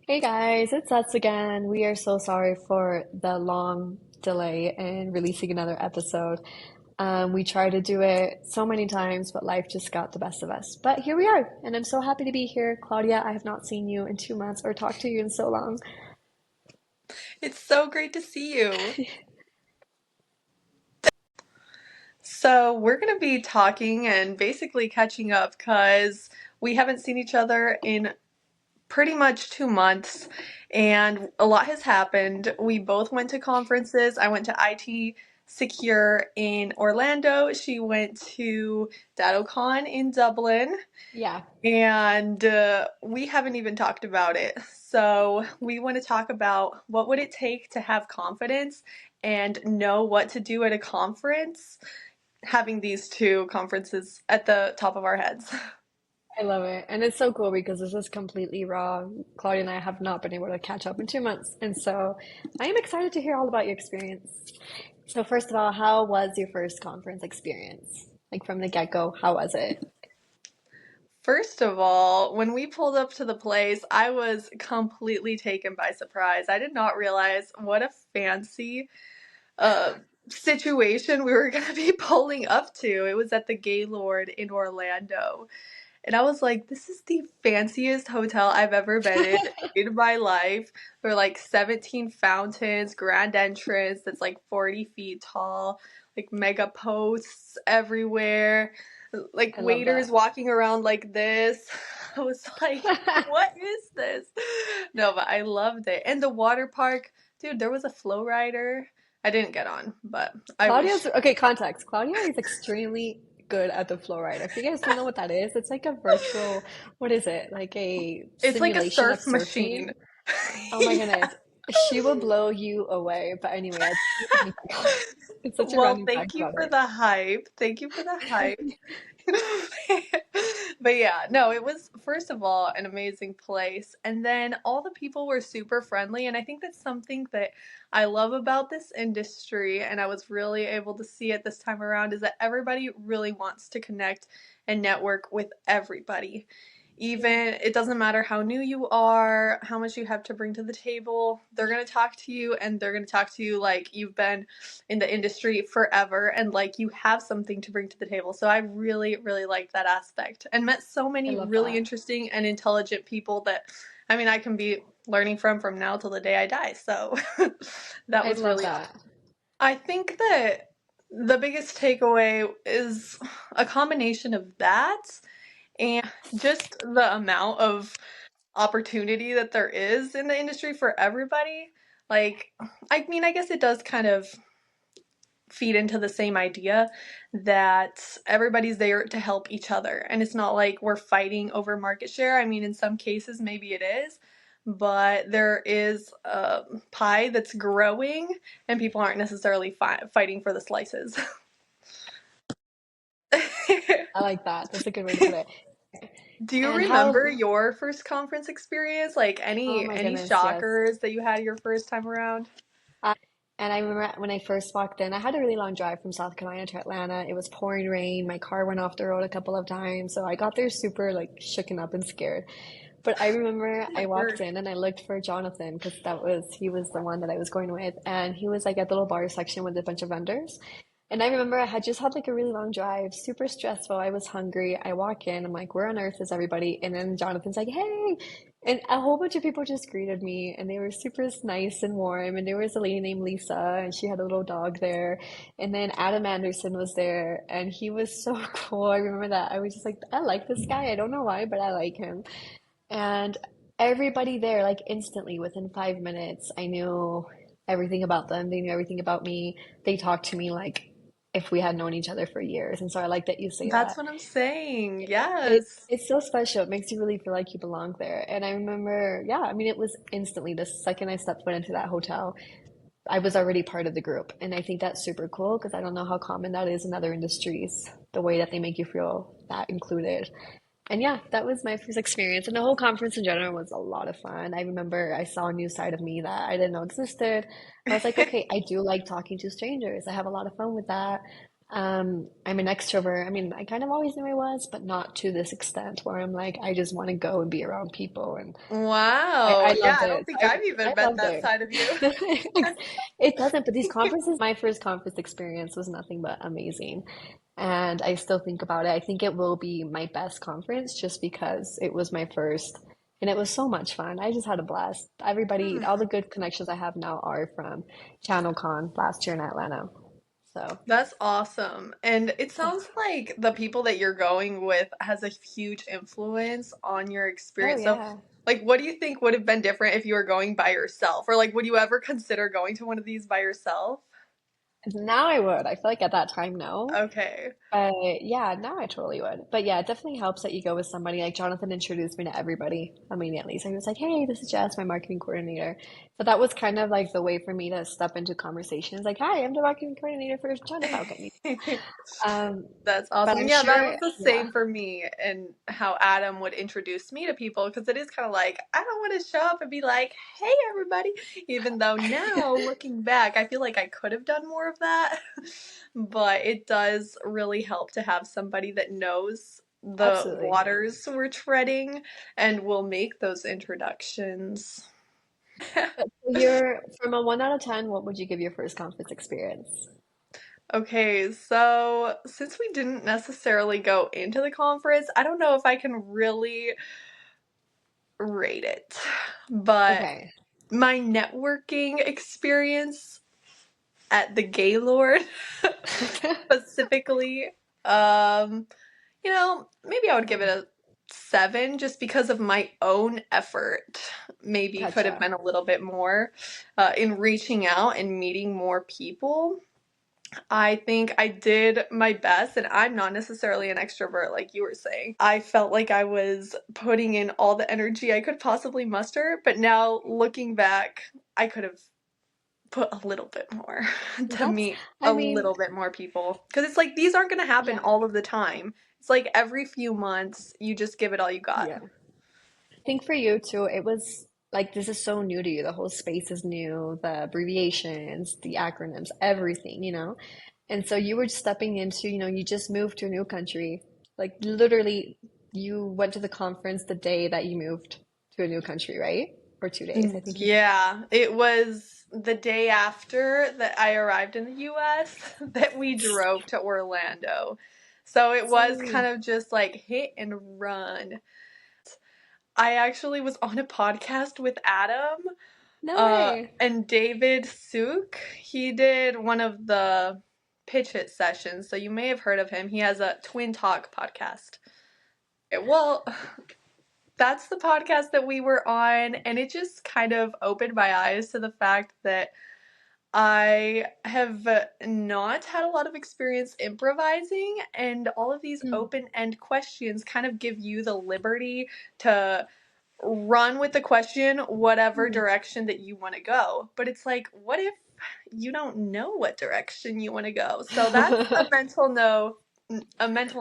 Hey guys, it's us again. We are so sorry for the long delay in releasing another episode. We tried to do it so many times, but life just got the best of us. But here we are, and I'm so happy to be here. Claudia, I have not seen you in 2 months or talked to you in so long. It's so great to see you. So, we're going to be talking and basically catching up because we haven't seen each other in pretty much 2 months, and a lot has happened. We both went to conferences. I went to IT Secure in Orlando. She went to DattoCon in Dublin, Yeah, and we haven't even talked about it. So, we want to talk about what would it take to have confidence and know what to do at a conference, having these two conferences at the top of our heads. I love it. And it's so cool because this is completely raw. Claudia and I have not been able to catch up in 2 months. And so I am excited to hear all about your experience. So, first of all, how was your first conference experience? Like from the get-go, how was it? First of all, when we pulled up to the place, I was completely taken by surprise. I did not realize what a fancy uh, situation we were going to be pulling up to. It was at the Gaylord in Orlando. And I was like, this is the fanciest hotel I've ever been in my life. There were like 17 fountains, grand entrance that's like 40 feet tall, like mega posts everywhere, like I love waiters that. walking around like this. I was like, what is this? No, but I loved it. And the water park, dude, there was a flow rider. I didn't get on, but I Claudia's wish. okay, context. Claudia is extremely good at the flow rider. If you guys don't know what that is, it's like a virtual, what is it? Like a It's like a simulation of surf surfing. machine. Oh my Yeah. goodness. She will blow you away. But anyway, it's such a Well, running thank fact you about for the hype. Thank you for the hype. But yeah, no, it was first of all an amazing place. And then all the people were super friendly. And I think that's something that I love about this industry. And I was really able to see it this time around is that everybody really wants to connect and network with everybody. it. Even it doesn't matter how new you are, how much you have to bring to the table, they're going to talk to you and they're going to talk to you like you've been in the industry forever and like you have something to bring to the table. So I really, really liked that aspect and met so I many love really that. interesting and intelligent people that I mean I can be learning from now till the day I die. So that I was love really awesome. that. I think that the biggest takeaway is a combination of that and just the amount of opportunity that there is in the industry for everybody. Like, I mean, I guess it does kind of feed into the same idea that everybody's there to help each other. And it's not like we're fighting over market share. I mean, in some cases, maybe it is, but there is a pie that's growing, and people aren't necessarily fighting for the slices. I like that. That's a good way to put it. Do you And remember how, your first conference experience? Like oh any my any goodness, yes. shockers that you had your first time around? I, and I remember when I first walked in, I had a really long drive from South Carolina to Atlanta. It was pouring rain. My car went off the road a couple of times. So I got there super like shooken up and scared. But I remember Oh I my walked word. in and I looked for Jonathan because he was the one that I was going with. And he was like at the little bar section with a bunch of vendors. And I remember I had just had like a really long drive, super stressful. I was hungry. I walk in, I'm like, where on earth is everybody? And then Jonathan's like, hey. And a whole bunch of people just greeted me and they were super nice and warm. And there was a lady named Lisa and she had a little dog there. And then Adam Anderson was there and he was so cool. I remember that. I was just like, I like this guy. I don't know why, but I like him. And everybody there, like instantly within 5 minutes, I knew everything about them. They knew everything about me. They talked to me like if we had known each other for years. And so I like that you say That's that. what I'm saying. It Yes. it's so special. It makes you really feel like you belong there. And I remember, yeah, I mean, it was instantly the second I stepped foot into that hotel, I was already part of the group. And I think that's super cool because I don't know how common that is in other industries, the way that they make you feel that included. And yeah, that was my first experience. And the whole conference in general was a lot of fun. I remember I saw a new side of me that I didn't know existed. I was like, okay, I do like talking to strangers. I have a lot of fun with that. I'm an extrovert. I mean, I kind of always knew I was, but not to this extent where I'm like, I just want to go and be around people. And Wow. I Yeah, loved I don't it. think I've even I met loved that it. side of you. It doesn't, but these conferences, my first conference experience was nothing but amazing. And I still think about it. I think it will be my best conference just because it was my first and it was so much fun. I just had a blast. Everybody, Hmm. all the good connections I have now are from ChannelCon last year in Atlanta. So, That's awesome. And it yeah. sounds like the people that you're going with has a huge influence on your Oh experience. So, yeah. like, what do you think would have been different if you were going by yourself? Or, like, would you ever consider going to one of these by yourself? Now I would. I feel like at that time, no. Okay. Yeah, now I totally would. But yeah, it definitely helps that you go with somebody. Like Jonathan introduced me to everybody immediately. So he was like, "Hey, this is Jess, my marketing coordinator." So that was kind of like the way for me to step into conversations. Like, "Hi, I'm the marketing coordinator for China Falcon." Um, That's but awesome. I'm Yeah, that sure, was the yeah, same for me and how Adam would introduce me to people because it is kind of like, I don't want to show up and be like, hey, everybody. Even though now, looking back, I feel like I could have done more of that. But it does really help to have somebody that knows the absolutely. waters we're treading and will make those introductions. But so you're from a 1 out of 10, what would you give your first conference experience? Okay, so since we didn't necessarily go into the conference, I don't know if I can really rate it. But Okay. my networking experience at the Gaylord specifically, um, maybe I would give it a 7 just because of my own effort. Maybe could have Gotcha. been a little bit more in reaching out and meeting more people. I think I did my best, and I'm not necessarily an extrovert like you were saying. I felt like I was putting in all the energy I could possibly muster, but now looking back, I could have put a little bit more to That's, meet I a mean, little bit more people. Because it's like these aren't going to happen yeah, all of the time. It's like every few months, you just give it all you got. yeah. I think for you too, it was like this is so new to you. The whole space is new, the abbreviations, the acronyms, everything, you know? And so you were stepping into, you just moved to a new country. Like literally, you went to the conference the day that you moved to a new country, right? Or 2 days. I think you. Yeah, it was the day after that I arrived in the US that we drove to Orlando. So it was kind Same. of just like hit and run. I actually was on a podcast with Adam No way. and David Suk. He did one of the Pitch It sessions, so you may have heard of him. He has a Twin Talk podcast. Well, that's the podcast that we were on, and it just kind of opened my eyes to the fact that I have not had a lot of experience improvising, and all of these Mm. open end questions kind of give you the liberty to run with the question whatever Mm. direction that you want to go. But it's like, what if you don't know what direction you want to go? So that's a mental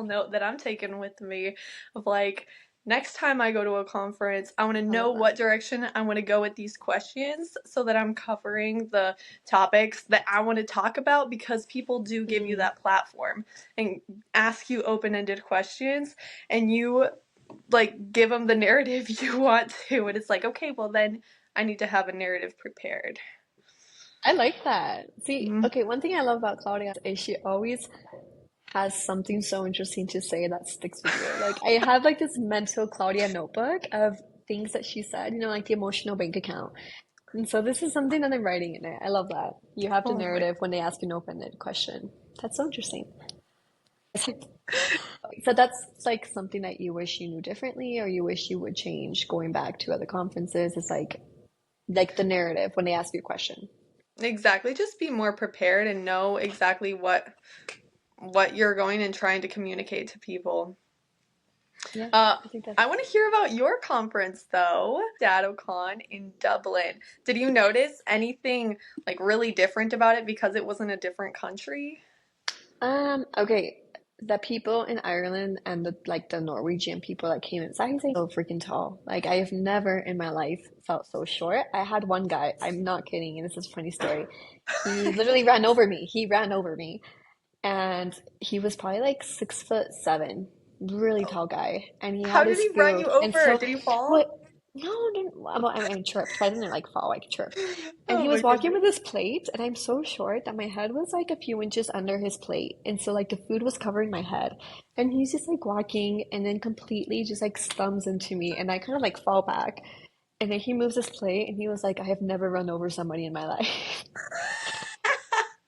note that I'm taking with me of like next time I go to a conference, I want to I know love that. what direction I want to go with these questions so that I'm covering the topics that I want to talk about because people do give you Mm. that platform and ask you open-ended questions and you like give them the narrative you want to and it's like okay well then I need to have a narrative prepared. I like that. See, Mm. okay, one thing I love about Claudia is she always has something so interesting to say that sticks with you. Like I have like this mental Claudia notebook of things that she said, like the emotional bank account. And so this is something that I'm writing in it. I love that. You have the Oh my. narrative when they ask an open-ended question. That's so interesting. So that's like something that you wish you knew differently or you wish you would change going back to other conferences. It's like the narrative when they ask you a question. Exactly, just be more prepared and know exactly what you're going and trying to communicate to people. Yeah, uh I think I that's want to hear about your conference though, DattoCon in Dublin. Did you notice anything like really different about it because it was in a different country? okay. The people in Ireland and the Norwegian people that came in, Sahi's so freaking tall. Like I have never in my life felt so short. I had one guy, I'm not kidding, and this is a funny story. He literally ran over me. He ran over me. and he was probably like 6'7", really tall guy, and he How had did his he run you food, and over? so Did you fall? what? No, no, well, I tripped. I didn't like fall, I tripped, and Oh he my was walking goodness. with his plate, and I'm so short that my head was like a few inches under his plate, and so like the food was covering my head, and he's just like walking, and then completely just like slums into me, and I kind of like fall back, and then he moves his plate, and he was like, "I have never run over somebody in my life."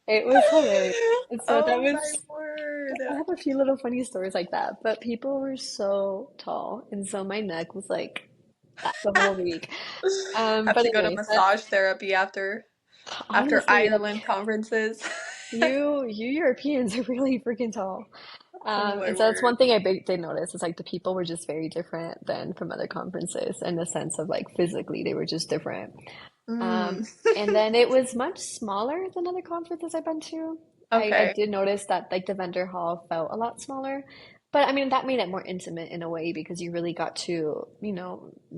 It was hilarious. And so that Oh my was, word. I have a few little funny stories like that, but people were so tall, and so my neck was like that the whole week. Have But to go to anyways, that massage therapy after honestly, Ireland conferences. you Europeans are really freaking tall. Oh my And so that's word. one thing did notice is like the people were just very different than from other conferences in the sense of like physically they were just different. Mm. Um, and then it was much smaller than other conferences I've been to. I Okay. did notice that like the vendor hall felt a lot smaller, but I mean that made it more intimate in a way because you really got to,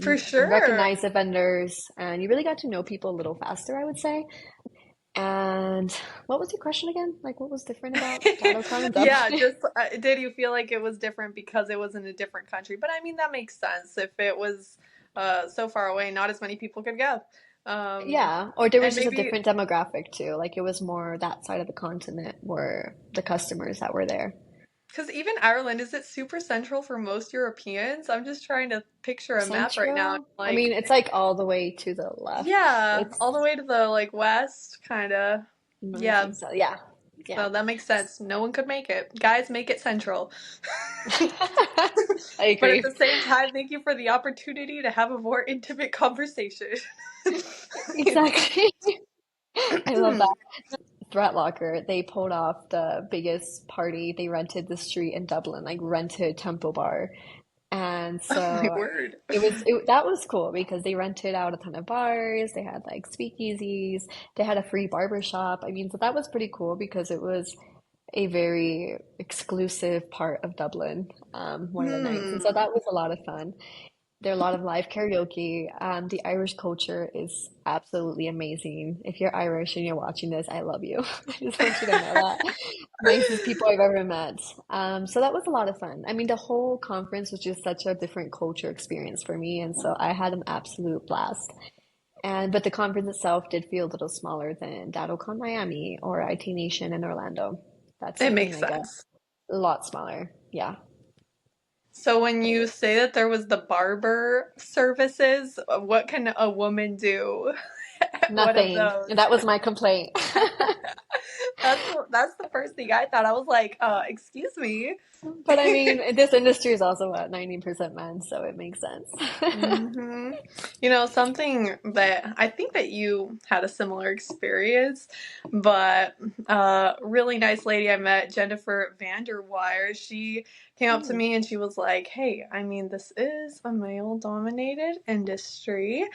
For sure. recognize the vendors and you really got to know people a little faster, I would say. And what was your question again? Like what was different about DattoCon and Dublin? Yeah, just did you feel like it was different because it was in a different country? But I mean, that makes sense. If it was so far away, not as many people could go. Um, Yeah, or there was and just a maybe different demographic too. Like it was more that side of the continent were the customers that were there. because even Ireland, is it super central for most Europeans? I'm just trying to picture a map right now. Central? I Like, mean, it's like all the way to the left. yeah, It's all the way to the like west, kind of. north Yeah, and south. Yeah. Yeah. so that makes sense. No one could make it. Guys, make it central. I But at agree. the same time, thank you for the opportunity to have a more intimate conversation. Exactly. I love that. Threat Locker, they pulled off the biggest party. They rented the street in Dublin, like rented Temple Bar. And Oh my so word. that was cool because they rented out a ton of bars, they had like speakeasies, they had a free barber shop. I mean, so that was pretty cool because it was a very exclusive part of Dublin, one of the nights. And so Hmm. that was a lot of fun. There are a lot of live karaoke. The Irish culture is absolutely amazing. If you're Irish and you're watching this, I love you. I just want you to know that. Nicest people I've ever met. So that was a lot of fun. I mean, the whole conference was just such a different culture experience for me, and so I had an absolute blast. And but the conference itself did feel a little smaller than DattoCon Miami or IT Nation in Orlando. That's It something makes like sense. a lot smaller. Yeah. So when you say that there was the barber services, what can a woman do at one of Nothing. those? And that was my complaint. That's the first thing I thought. I was like, excuse me. But I mean, this industry is also what, 90% men, so it makes sense. Hmm. Something that I think that you had a similar experience, but really nice lady I met, Jennifer Vanderwire, she came up to Hmm. me and she was like, "Hey, I mean, this is a male-dominated industry,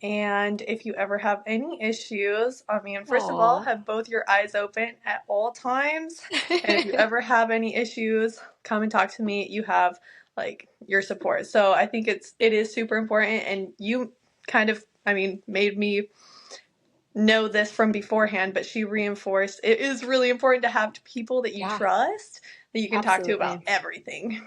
and if you ever have any issues, I mean, first of all, Aw. have both your eyes open at all times. And if you ever have any issues, come and talk to me. You have like your support." So I think it is super important, and you kind of, I mean, made me know this from beforehand, but she reinforced it is really important to have people that you Yeah, trust that you can talk to about absolutely. everything.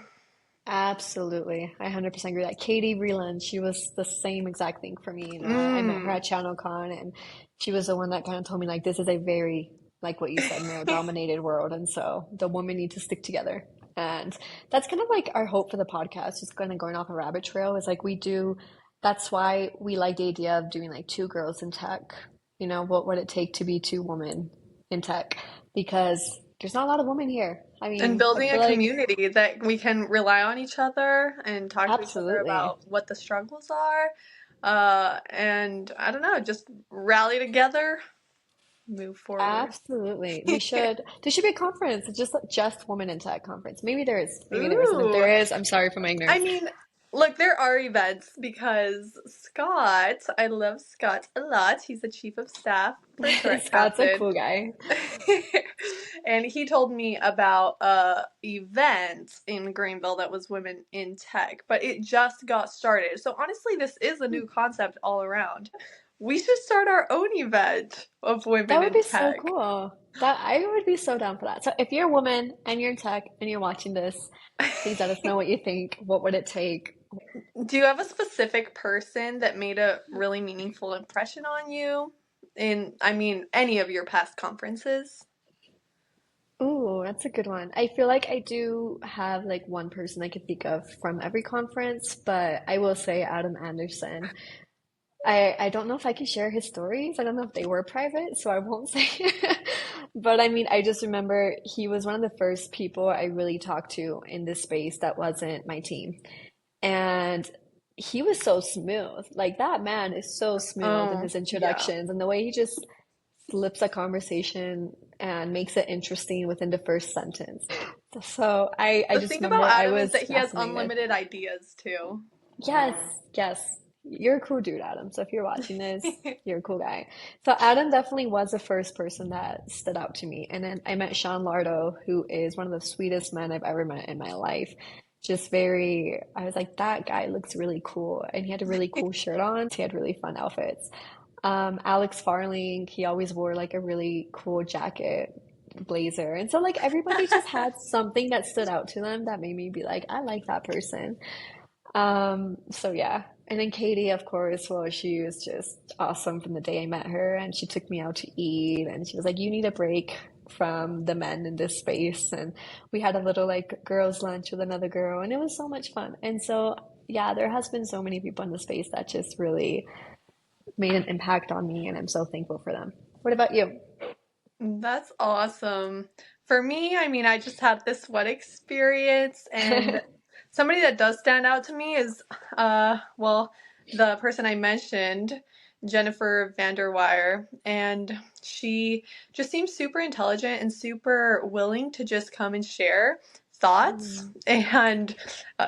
Absolutely. I 100% agree with that. Katie Vreeland, she was the same exact thing for me. I met her Mm. at ChannelCon and she was the one that kind of told me like this is a very, like what you said, male-dominated world. And so the women need to stick together. And that's kind of like our hope for the podcast, just kind of going off a rabbit trail is like that's why we like the idea of doing like two girls in tech. What would it take to be two women in tech? Because there's not a lot of women here. I And mean, I building a feel like community that we can rely on each other and talk to each other absolutely. about what the struggles are. And I don't know, just rally together, move forward. Absolutely. There should be a conference, just women in tech conference. Maybe there is. Maybe there isn't. If Ooh, there is, I'm sorry for my I ignorance. mean, look, there are events because Scott, I love Scott a lot. He's the chief of staff for Threat Scott's a Captain. cool guy. And he told me about a event in Greenville that was women in tech, but it just got started. So honestly, this is a new concept all around. we should start our own event of That women would in be so tech. cool. That I would be so down for that. So if you're a woman and you're in tech and you're watching this, please let us know what you think. What would it take? Do you have a specific person that made a really meaningful impression on you in, I mean, any of your past conferences? Ooh, that's a good one. I feel like I do have like one person I could think of from every conference, but I will say Adam Anderson. I don't know if I can share his stories. I don't know if they were private, so I won't say. But I mean, I just remember he was one of the first people I really talked to in this space that wasn't my team. And he was so smooth. Like that man is so smooth in Oh, his yeah. introductions and the way he just flips a conversation and makes it interesting within the first sentence. So I The just thing about remember I Adam is was that he has fascinated. unlimited ideas too. Yes, yes. You're a cool dude, Adam. So if you're watching this, you're a cool guy. So Adam definitely was the first person that stood out to me. And then I met Sean Lardo, who is one of the sweetest men I've ever met in my life. Just very, I was like, that guy looks really cool. And he had a really cool shirt on. He had really fun outfits. Alex Farling, he always wore like a really cool jacket, blazer. And so like everybody just had something that stood out to them that made me be like, I like that person. So yeah. And then Katie, of course, well, she was just awesome from the day I met her, and she took me out to eat, and she was like, "You need a break from the men in this space." And we had a little like girls' lunch with another girl, and it was so much fun. And so, yeah, there has been so many people in the space that just really made an impact on me, and I'm so thankful for them. What about you? That's awesome. For me, I mean, I just had this one experience, and somebody that does stand out to me is, well, the person I mentioned, Jennifer Vanderweyer, and she just seems super intelligent and super willing to just come and share thoughts Mm. and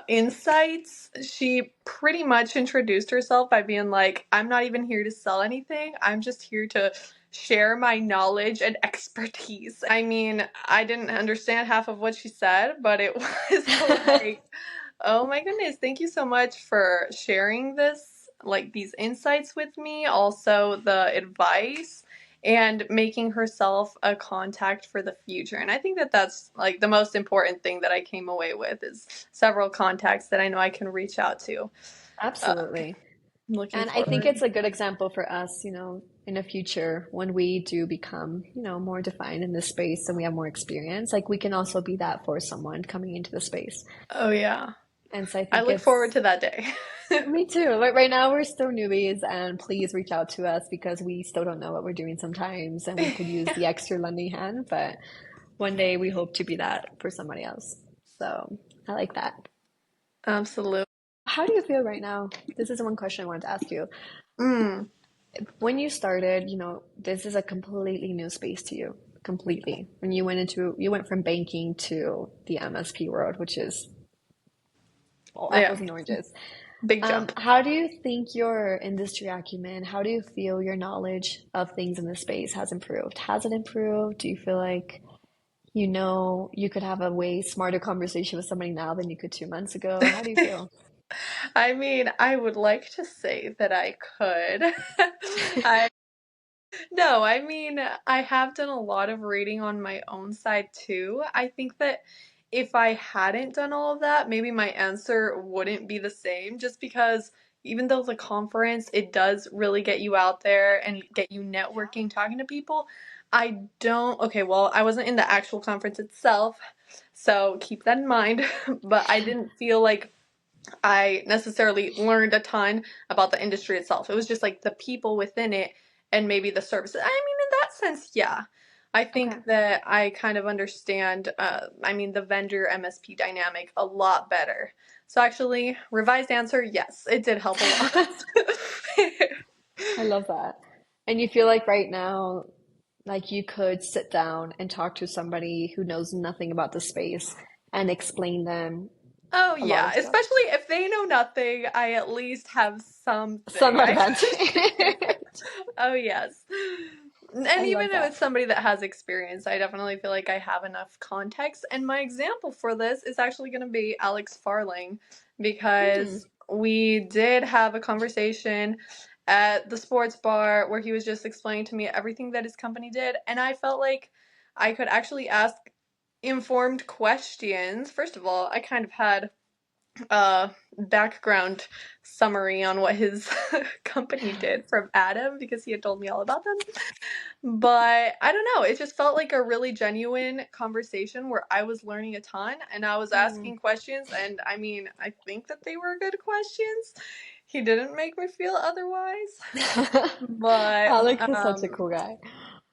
insights. She pretty much introduced herself by being like, I'm not even here to sell anything, I'm just here to share my knowledge and expertise. I mean, I didn't understand half of what she said, but it was like, oh my goodness, thank you so much for sharing this, like these insights with me, also the advice and making herself a contact for the future. And I think that that's like the most important thing that I came away with is several contacts that I know I can reach out to. Uh, Absolutely. looking And I think forward. it's a good example for us, in the future when we do become, more defined in this space and we have more experience, like we can also be that for someone coming into the space. Oh yeah. And so I I think look forward it's to that day. me too. Right now we're still newbies and please reach out to us because we still don't know what we're doing sometimes and we could use the extra lending hand, but one day we hope to be that for somebody else. So I like that. Absolutely. How do you feel right now? This is one question I wanted to ask you. Mm, When you started, this is a completely new space to you, completely. When you went from banking to the MSP world, which is all yeah, apples and oranges. big jump. How do you think your industry acumen, how do you feel your knowledge of things in this space has improved? Has it improved? Do you feel like you could have a way smarter conversation with somebody now than you could 2 months ago? How do you feel? I mean, I would like to say that I could. I No, I mean, I have done a lot of reading on my own side too. I think that if I hadn't done all of that, maybe my answer wouldn't be the same, just because even though the conference, it does really get you out there and get you networking, talking to people. I don't, okay, well, I wasn't in the actual conference itself, so keep that in mind, but I didn't feel like I necessarily learned a ton about the industry itself. It was just like the people within it and maybe the services. I mean, in that sense, yeah. I Okay. think that I kind of understand, I mean, the vendor MSP dynamic a lot better. So, actually, revised answer, yes, it did help a lot. I love that. And you feel like right now, like you could sit down and talk to somebody who knows nothing about the space and explain them Oh, a lot yeah, of stuff. especially if they know nothing, I at least have something. Some advantage. Oh, yes. And I love even if that. it's somebody that has experience, I definitely feel like I have enough context. And my example for this is actually going to be Alex Farling, Hmm. because we did have a conversation at the sports bar where he was just explaining to me everything that his company did, and I felt like I could actually ask informed questions. First of all, I kind of had a background summary on what his company did from Adam because he had told me all about them. But I don't know, it just felt like a really genuine conversation where I was learning a ton and I was Mm. asking questions, and I mean, I think that they were good questions. He didn't make me feel otherwise. But Alex is such a cool guy.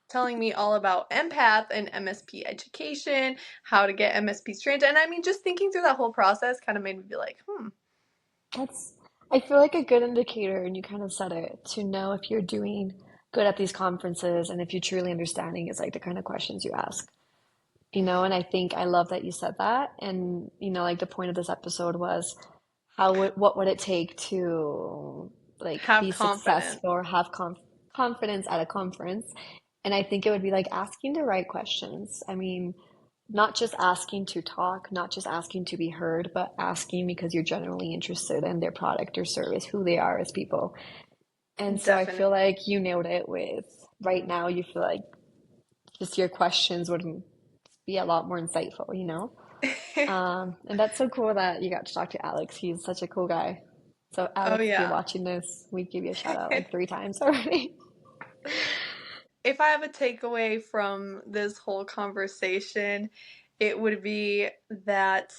telling me all about empath and MSP education, how to get MSPs trained. And I mean, just thinking through that whole process kind of made me be like, That's, I feel like a good indicator, and you kind of said it, to know if you're doing good at these conferences and if you're truly understanding is like the kind of questions you ask. And I think I love that you said that. And, like the point of this episode was what would it take to like have be confidence. successful or have confidence at a conference? And I think it would be like asking the right questions. I mean, not just asking to talk, not just asking to be heard, but asking because you're genuinely interested in their product or service, who they are as people. And so I Definitely. feel like you nailed it with right now, you feel like just your questions would be a lot more insightful. And that's so cool that you got to talk to Alex. He's such a cool guy. So Oh, Alex, if you're yeah. watching this, we give you a shout out like 3 times already. If I have a takeaway from this whole conversation, it would be that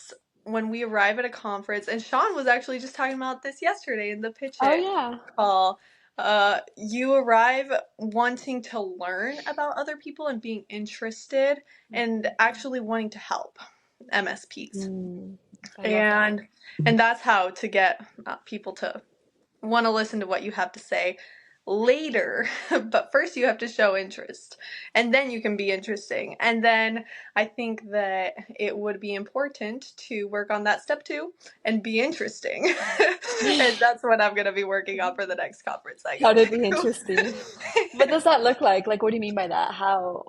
when we arrive at a conference, and Sean was actually just talking about this yesterday in the Pitch Oh It yeah. call, you arrive wanting to learn about other people and being interested and actually wanting to help MSPs. Mm, I love that. And that's how to get people to want to listen to what you have to say later. But first you have to show interest, and then you can be interesting. And then I think that it would be important to work on that step 2 and be interesting. And that's what I'm going to be working on for the next conference I How go to be to. interesting. What does that look like? Like, what do you mean by that? How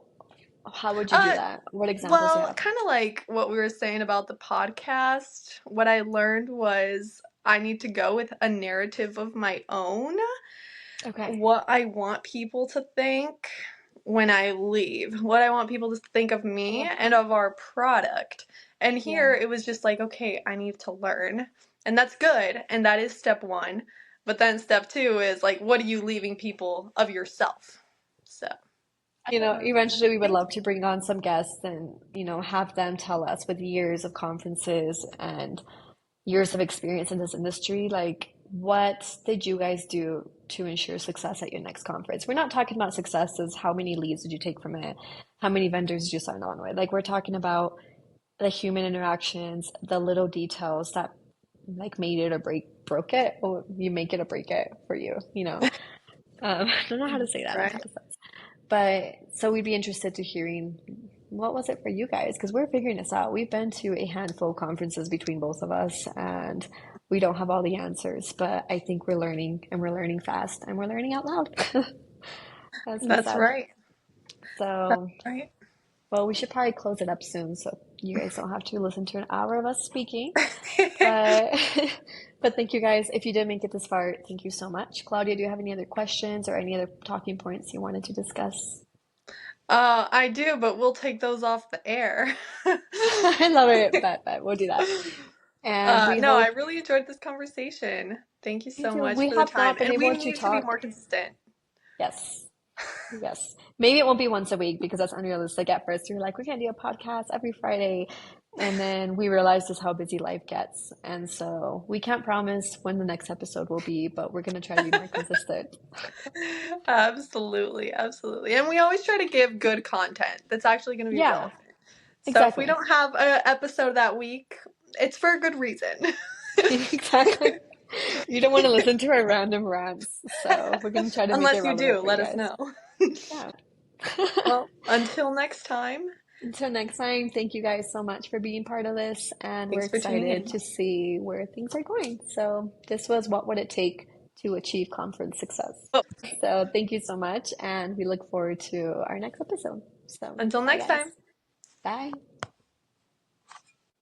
would you do uh that? What examples do you well, have? kind of like what we were saying about the podcast, what I learned was I need to go with a narrative of my own, Okay. what I want people to think when I leave, what I want people to think of I me love and that. of our product. And Yeah. here it was just like, okay, I need to learn. And that's good. And that is step 1. But then step 2 is like, what are you leaving people of yourself? So, Eventually we would thank love to bring on some guests and, have them tell us with years of conferences and years of experience in this industry, like what did you guys do to ensure success at your next conference? We're not talking about success as how many leads did you take from it, how many vendors did you sign on with. Like we're talking about the human interactions, the little details that like made it or broke it, or you make it or break it for you. I don't know how to you. say that in Right. context. But so we'd be interested to hearing what was it for you guys? Because we're figuring this out. We've been to a handful of conferences between both of us, and we don't have all the answers. But I think we're learning, and we're learning fast, and we're learning out loud, as we That's said. right. That's So, right. well, we should probably close it up soon, so you guys don't have to listen to an hour of us speaking. But but thank you guys. If you did make it this far, thank you so much. Claudia, do you have any other questions or any other talking points you wanted to discuss? I do, but we'll take those off the air. I love it. Bet we'll do that. And we No, I hope really enjoyed this conversation. Thank you you so too. much We for the have time. not been And we able to need to be more talk. consistent. Yes. Yes. Maybe it won't be once a week because that's unrealistic at first. We were like, we're gonna do a podcast every Friday. And then we realized just how busy life gets. And so we can't promise when the next episode will be, but we're gonna try to be more consistent. Absolutely, absolutely. And we always try to give good content that's actually going to be Yeah, relevant. So if we exactly. don't have an episode that week, it's for a good reason. Exactly. You don't want to listen to our random rants, so we're gonna try to make it Unless you relevant do, for you let us guys. know. Yeah. Well, until next time, Until next time, thank you guys so much for being part of this, and we're thanks for tuning excited in. to see where things are going. So, this was What Would It Take to Achieve Conference Success? Oh, So, thank you so much, and we look forward to our next episode. So, until bye, next guys. time. Bye.